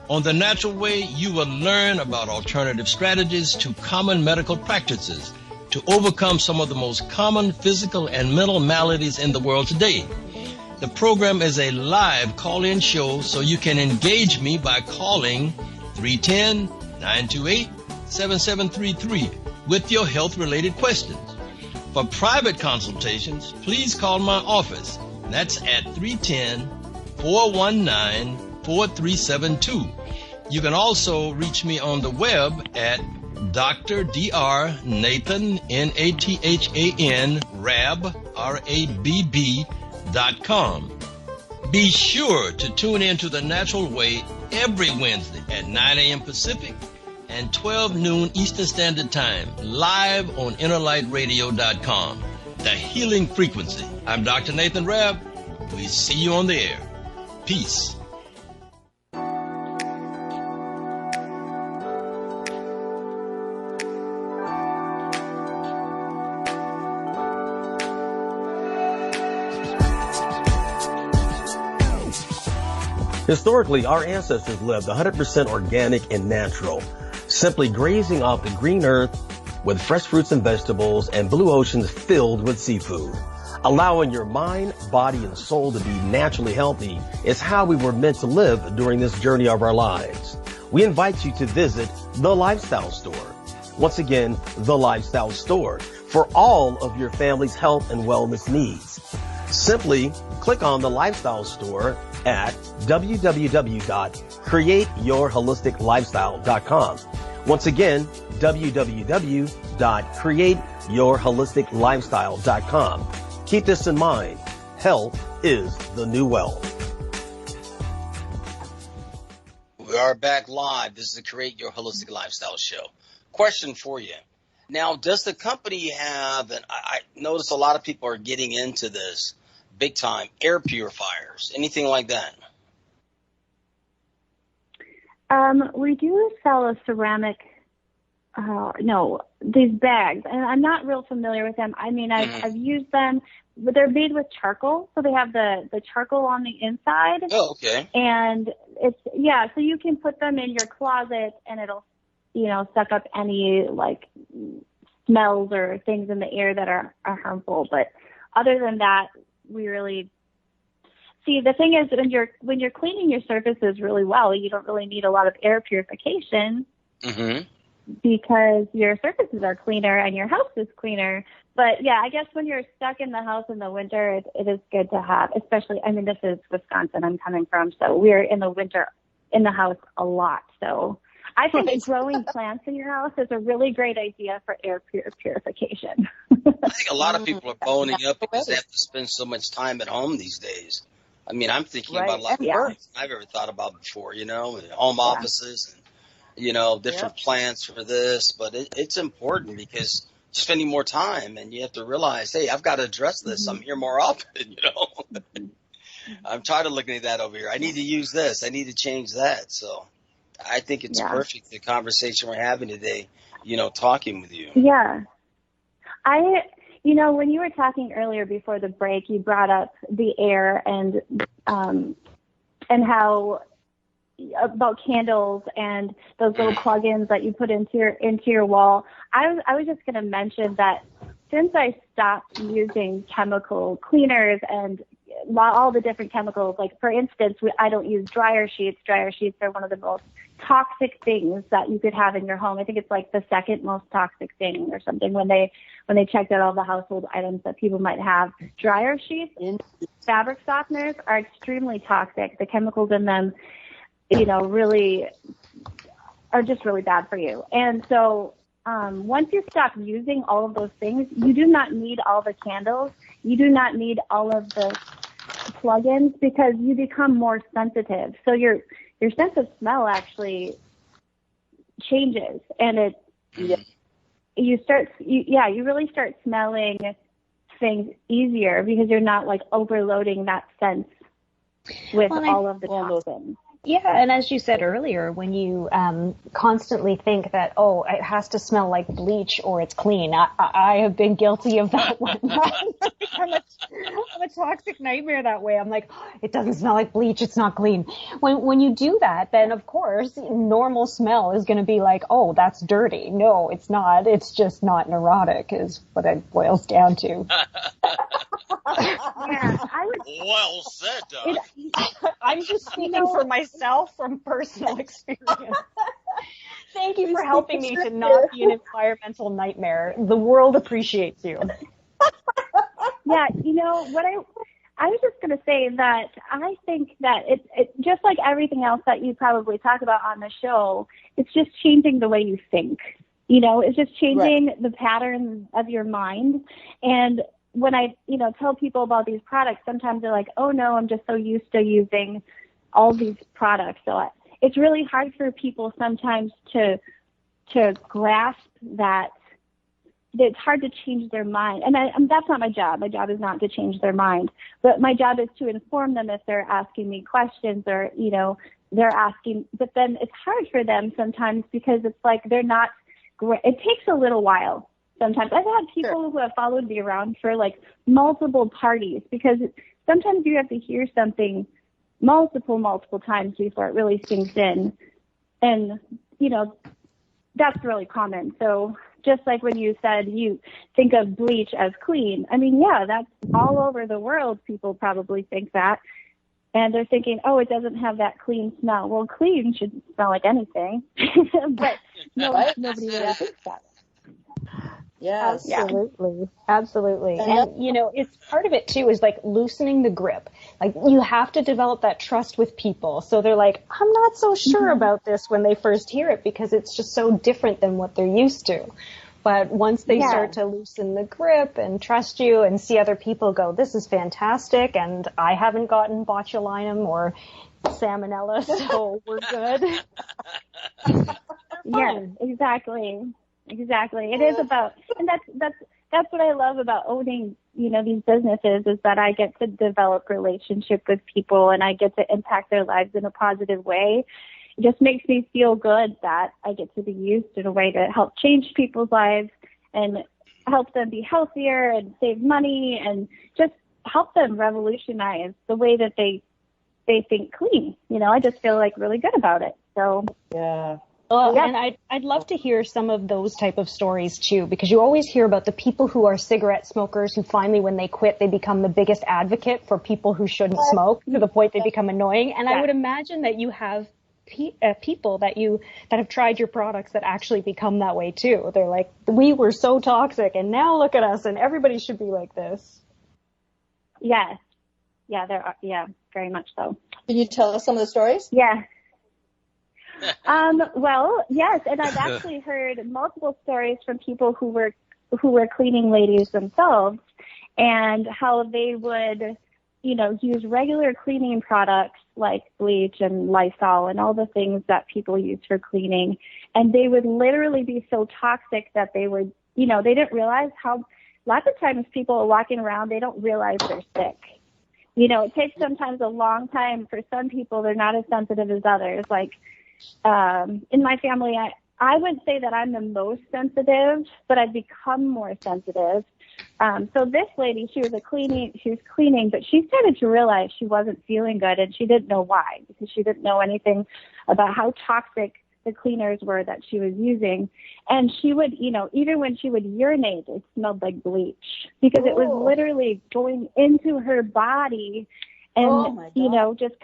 On The Natural Way, you will learn about alternative strategies to common medical practices to overcome some of the most common physical and mental maladies in the world today. The program is a live call-in show, so you can engage me by calling 310-928-7733 with your health-related questions. For private consultations, please call my office. That's at 310-419-4372. You can also reach me on the web at Dr. Dr. Nathan, Nathan, Rabb, RABB.com. Be sure to tune in to The Natural Way every Wednesday at 9 a.m. Pacific and 12 noon Eastern Standard Time, live on InnerlightRadio.com. The Healing Frequency. I'm Dr. Nathan Rabb. We see you on the air. Peace. Historically, our ancestors lived 100% organic and natural, simply grazing off the green earth with fresh fruits and vegetables and blue oceans filled with seafood. Allowing your mind, body, and soul to be naturally healthy is how we were meant to live during this journey of our lives. We invite you to visit The Lifestyle Store. Once again, The Lifestyle Store, for all of your family's health and wellness needs. Simply click on The Lifestyle Store at www.createyourholisticlifestyle.com. Once again, www.createyourholisticlifestyle.com. Keep this in mind. Health is the new wealth. We are back live. This is the Create Your Holistic Lifestyle Show. Question for you. Now, does the company have, and I notice a lot of people are getting into this big time, air purifiers, anything like that? We do sell a ceramic, these bags, and I'm not real familiar with them. I mean, I've used them, they're made with charcoal, so they have the charcoal on the inside. Oh, okay. And so you can put them in your closet, and it'll, suck up any like smells or things in the air that are harmful. But other than that, we really see, the thing is, when you're cleaning your surfaces really well, you don't really need a lot of air purification. Mm-hmm. Because your surfaces are cleaner and your house is cleaner. But yeah, I guess when you're stuck in the house in the winter, it is good to have, especially, this is Wisconsin I'm coming from, so we're in the winter in the house a lot. So I think growing plants in your house is a really great idea for air purification. I think a lot of people are boning up because they have to spend so much time at home these days. I'm thinking about a lot of things I've ever thought about before, home offices, different plants for this, but it's important because you're spending more time and you have to realize, hey, I've got to address this. I'm here more often, I'm tired of looking at that over here. I need to use this. I need to change that. So I think it's perfect, the conversation we're having today, talking with you. Yeah. When you were talking earlier before the break, you brought up the air and how about candles and those little plugins that you put into your wall. I was just going to mention that since I stopped using chemical cleaners and all the different chemicals, like for instance, I don't use dryer sheets. Dryer sheets are one of the most toxic things that you could have in your home. I think it's like the second most toxic thing or something when they checked out all the household items that people might have. Dryer sheets, fabric softeners are extremely toxic. The chemicals in them, really are just really bad for you. And so once you stop using all of those things, you do not need all the candles. You do not need all of the plugins because you become more sensitive. So your sense of smell actually changes, and you really start smelling things easier because you're not like overloading that sense with all of the toxins. Yeah, and as you said earlier, when you constantly think that, it has to smell like bleach or it's clean, I have been guilty of that one. I'm a toxic nightmare that way. I'm like, it doesn't smell like bleach, it's not clean. When you do that, then of course, normal smell is going to be like, that's dirty. No, it's not. It's just not neurotic is what it boils down to. Well said, Doc. I'm just speaking for myself from personal experience. Thank you for helping me to not be an environmental nightmare. The world appreciates you. Yeah, what I was just going to say that I think that it just like everything else that you probably talk about on the show, it's just changing the way you think. It's just changing the patterns of your mind. And when I, tell people about these products, sometimes they're like, oh no, I'm just so used to using all these products. So it's really hard for people sometimes to grasp that it's hard to change their mind. And that's not my job. My job is not to change their mind, but my job is to inform them if they're asking me questions or, they're asking, but then it's hard for them sometimes because it's like they're not, it takes a little while. Sometimes I've had people who have followed me around for like multiple parties because sometimes you have to hear something multiple times before it really sinks in. And, that's really common. So just like when you said you think of bleach as clean, that's all over the world. People probably think that. And they're thinking, it doesn't have that clean smell. Well, clean shouldn't smell like anything. But nobody really thinks that. Yes. Absolutely. And, it's part of it too is like loosening the grip. Like you have to develop that trust with people. So they're like, I'm not so sure about this when they first hear it because it's just so different than what they're used to. But once they start to loosen the grip and trust you and see other people go, this is fantastic and I haven't gotten botulinum or salmonella, so we're good. Yeah, exactly. It is about, and that's what I love about owning, these businesses is that I get to develop relationship with people and I get to impact their lives in a positive way. It just makes me feel good that I get to be used in a way to help change people's lives. And, help them be healthier and save money and just help them revolutionize the way that they think clean. You know, I just feel like really good about it. So Yeah. Well, and I'd love to hear some of those type of stories too, because you always hear about the people who are cigarette smokers who finally, when they quit, they become the biggest advocate for people who shouldn't smoke to the point they become annoying. And I would imagine that you have people that have tried your products that actually become that way too. They're like, we were so toxic and now look at us and everybody should be like this. Yes. Yeah, there are. Yeah, very much so. Can you tell us some of the stories? Yeah. Well, yes, and I've actually heard multiple stories from people who were cleaning ladies themselves, and how they would, you know, use regular cleaning products like bleach and Lysol and all the things that people use for cleaning, and they would literally be so toxic that they would, you know, they didn't realize how. Lots of times people are walking around, they don't realize they're sick. You know, it takes sometimes a long time. For some people, they're not as sensitive as others. Like, in my family, I would say that I'm the most sensitive, but I've become more sensitive. So this lady, she was cleaning, but she started to realize she wasn't feeling good, and she didn't know why, because she didn't know anything about how toxic the cleaners were that she was using. And she would, you know, even when she would urinate, it smelled like bleach, because it was literally going into her body and, you know, just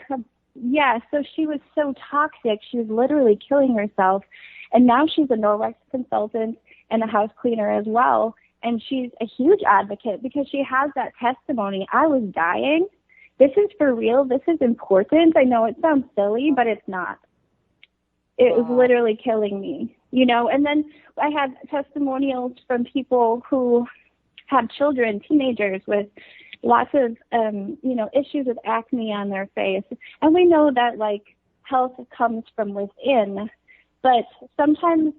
yeah, so she was so toxic. She was literally killing herself. And now she's a Norwex consultant and a house cleaner as well. And she's a huge advocate because she has that testimony. I was dying. This is for real. This is important. I know it sounds silly, but it's not. It was literally killing me, you know. And then I have testimonials from people who have children, teenagers with lots of, you know, issues with acne on their face. And we know that, like, health comes from within, but sometimes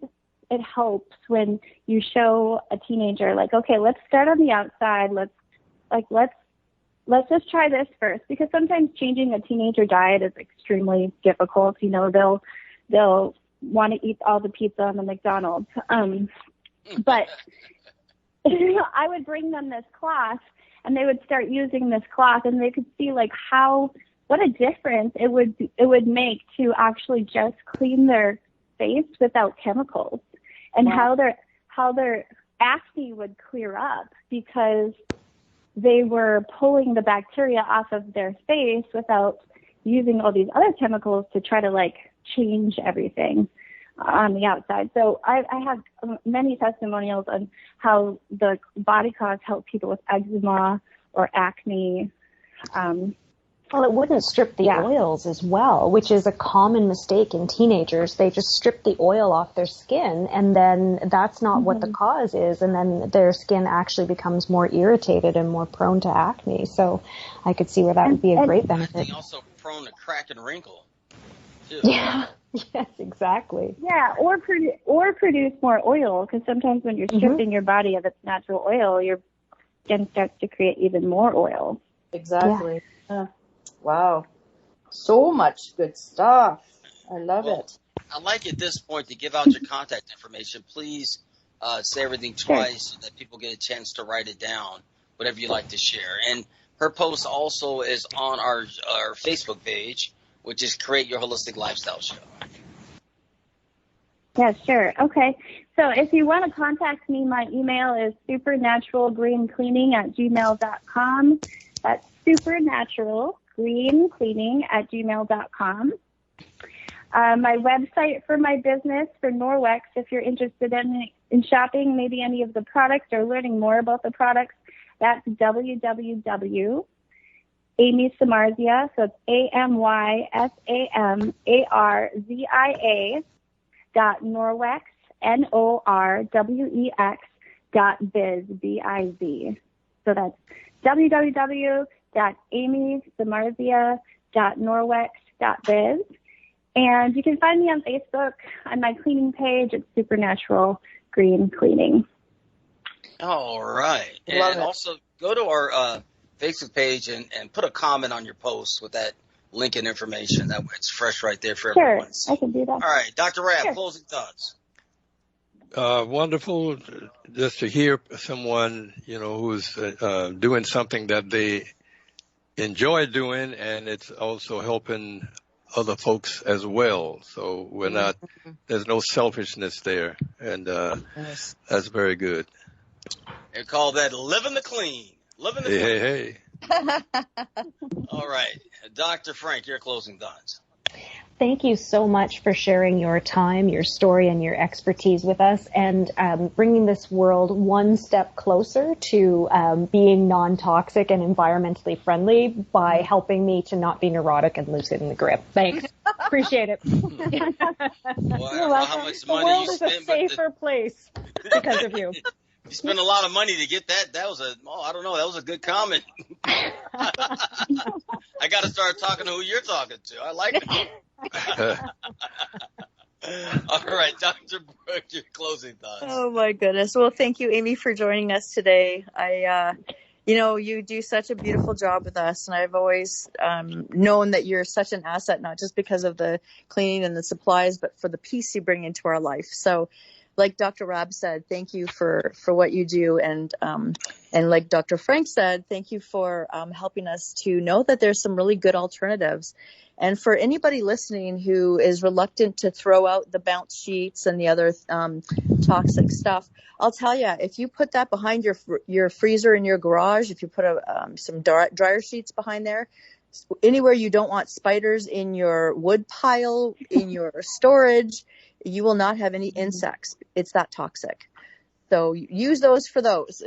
it helps when you show a teenager, like, okay, let's start on the outside. Let's just try this first, because sometimes changing a teenager diet is extremely difficult. You know, they'll want to eat all the pizza on the McDonald's. But I would bring them this cloth, and they would start using this cloth, and they could see, like, what a difference it would make to actually just clean their face without chemicals, and how their acne would clear up because they were pulling the bacteria off of their face without using all these other chemicals to try to, like, change everything on the outside. So I have many testimonials on how the body cloths help people with eczema or acne. Well, it wouldn't strip the oils as well, which is a common mistake in teenagers. They just strip the oil off their skin, and then that's not what the cause is, and then their skin actually becomes more irritated and more prone to acne. So I could see where that would be a great benefit. I think also prone to crack and wrinkle, too. Yeah. Yes, exactly. Yeah, or produce more oil, because sometimes when you're stripping your body of its natural oil, your skin starts to create even more oil. Exactly. Yeah. Wow. So much good stuff. I love it. I'd like at this point to give out your contact information. Please say everything twice so that people get a chance to write it down, whatever you like to share. And her post also is on our Facebook page, which is Create Your Holistic Lifestyle Show. Yeah, sure. Okay. So if you want to contact me, my email is supernaturalgreencleaning@gmail.com. That's supernaturalgreencleaning@gmail.com. My website for my business, for Norwex, if you're interested in shopping maybe any of the products or learning more about the products, that's www.amysamarzia, so it's AMYSAMARZIA.Norwex, NORWEX.biz, BIZ. So that's www.amysamarzia.Norwex.biz. And you can find me on Facebook on my cleaning page. It's Supernatural Green Cleaning. All right. And also go to our Facebook page and put a comment on your post with that link and information. That way it's fresh right there for everyone. Sure, I can do that. All right. Dr. Rabb, closing thoughts. Wonderful just to hear someone, who's doing something that they enjoy doing, and it's also helping other folks as well. So there's no selfishness there, and that's very good. They call that living the clean. Living the clean. Hey. All right. Dr. Frank, your closing thoughts. Thank you so much for sharing your time, your story, and your expertise with us, and bringing this world one step closer to being non-toxic and environmentally friendly by helping me to not be neurotic and loosen the grip. Thanks. Appreciate it. Well, how much money the world you is a spend, safer place because of you. You spend a lot of money to get that. That was I don't know. That was a good comment. I got to start talking to who you're talking to. I like it. All right, Dr. Brooke, your closing thoughts. Oh my goodness. Well, thank you, Amy, for joining us today. You do such a beautiful job with us, and I've always known that you're such an asset, not just because of the cleaning and the supplies, but for the peace you bring into our life. So, like Dr. Rab said, thank you for what you do, and like Dr. Frank said, thank you for helping us to know that there's some really good alternatives. And for anybody listening who is reluctant to throw out the bounce sheets and the other toxic stuff, I'll tell you, if you put that behind your freezer in your garage, if you put some dryer sheets behind there, anywhere you don't want spiders in your wood pile, in your storage, you will not have any insects. It's that toxic. So use those for those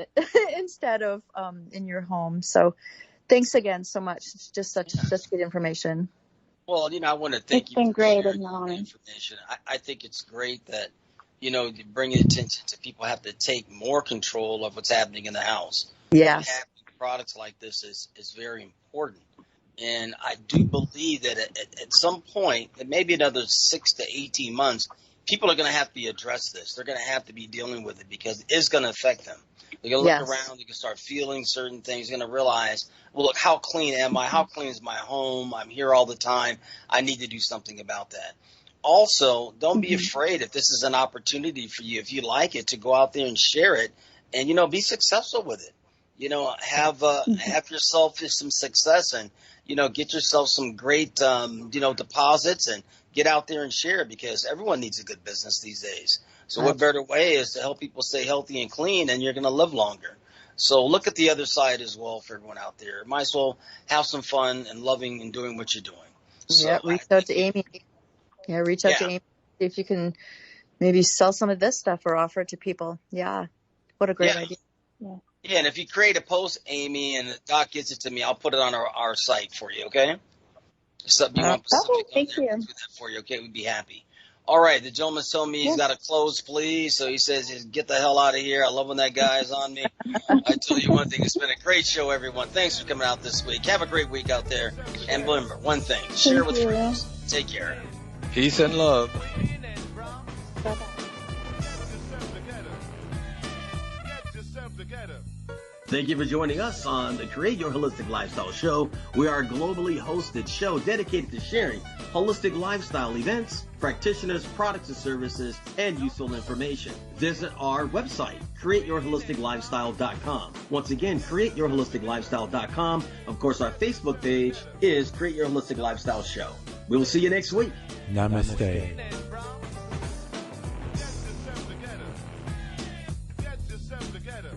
instead of in your home. So thanks again so much. It's just such good information. Well, I want to thank you for sharing the information. I think it's great that, bringing attention to people have to take more control of what's happening in the house. Yes. Having products like this is very important. And I do believe that at some point, and maybe another 6 to 18 months, people are going to have to address this. They're going to have to be dealing with it because it is going to affect them. They're going to look around. They're going to start feeling certain things. They're going to realize, well, look, how clean am I? How clean is my home? I'm here all the time. I need to do something about that. Also, don't be afraid if this is an opportunity for you, if you like it, to go out there and share it and, be successful with it. Have yourself some success and, get yourself some great, deposits and get out there and share it because everyone needs a good business these days. So what better way is to help people stay healthy and clean, and you're going to live longer. So look at the other side as well for everyone out there. Might as well have some fun and loving and doing what you're doing. So reach out to Amy. Yeah, reach out to Amy. See if you can maybe sell some of this stuff or offer it to people. Yeah, what a great idea. Yeah, and if you create a post, Amy, and the doc gets it to me, I'll put it on our site for you, okay? Thank you. Do that for you, okay? We'd be happy. All right, the gentleman's telling me he's got to close, please. So he says, get the hell out of here. I love when that guy is on me. I tell you one thing, it's been a great show, everyone. Thanks for coming out this week. Have a great week out there. And remember, one thing, share with friends. Take care. Peace and love. Bye-bye. Thank you for joining us on the Create Your Holistic Lifestyle Show. We are a globally hosted show dedicated to sharing holistic lifestyle events, practitioners, products and services, and useful information. Visit our website, createyourholisticlifestyle.com. Once again, createyourholisticlifestyle.com. Of course, our Facebook page is Create Your Holistic Lifestyle Show. We will see you next week. Namaste. Get yourself together.